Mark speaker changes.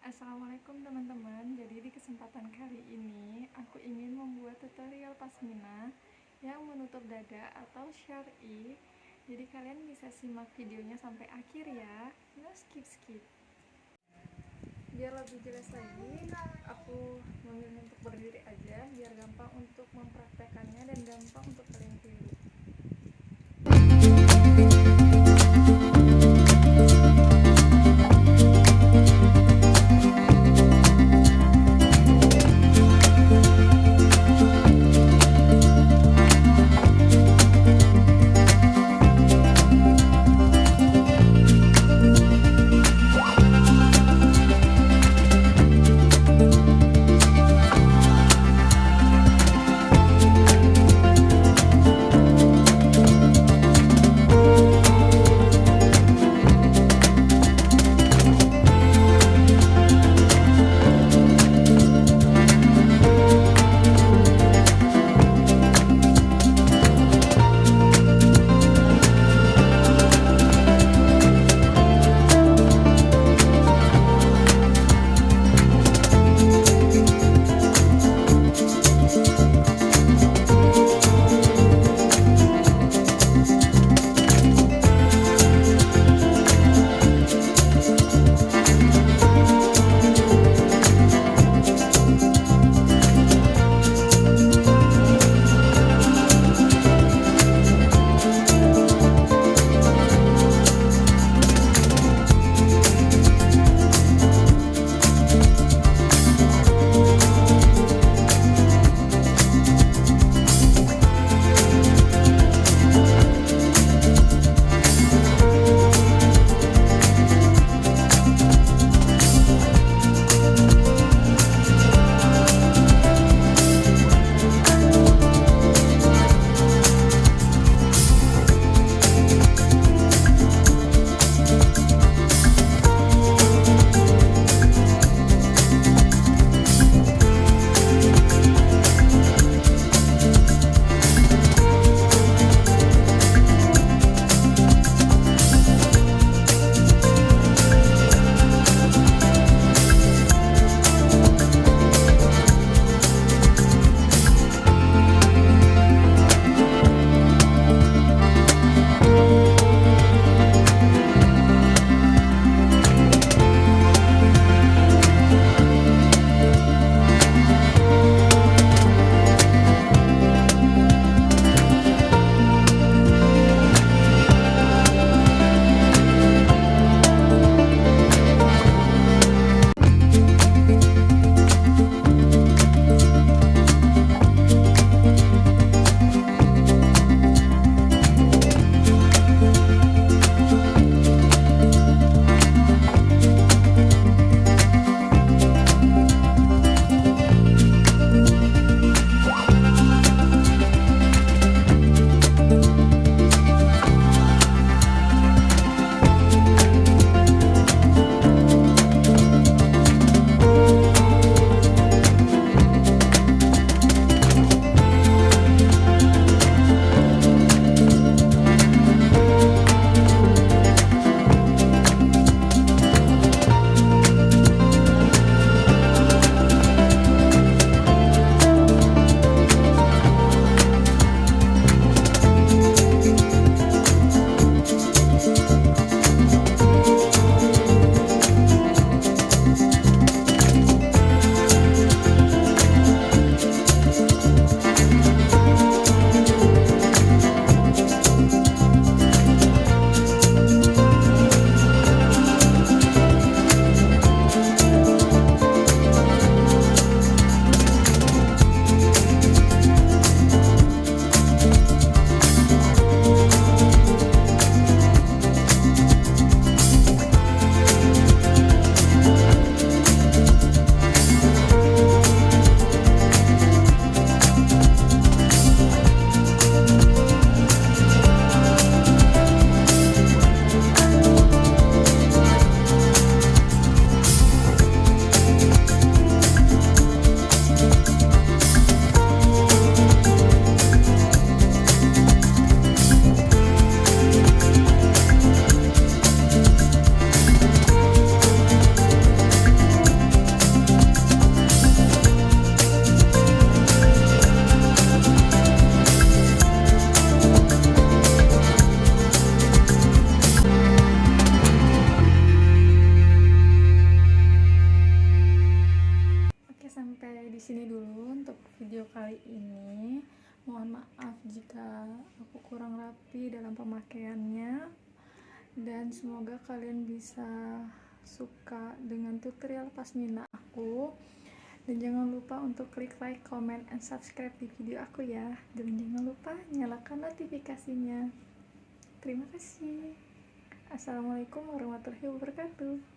Speaker 1: Assalamualaikum teman-teman. Jadi di kesempatan kali ini aku ingin membuat tutorial pasmina yang menutup dada atau syar'i. Jadi kalian bisa simak videonya sampai akhir ya, no skip. Biar lebih jelas lagi, aku memilih untuk berdiri aja biar gampang untuk mempraktekannya dan gampang untuk kalian tiru. mohon maaf jika aku kurang rapi dalam pemakaiannya, dan semoga kalian bisa suka dengan tutorial pasmina aku. Dan jangan lupa untuk klik like, comment, and subscribe di video aku ya. Dan jangan lupa nyalakan notifikasinya. Terima kasih. Assalamualaikum warahmatullahi wabarakatuh.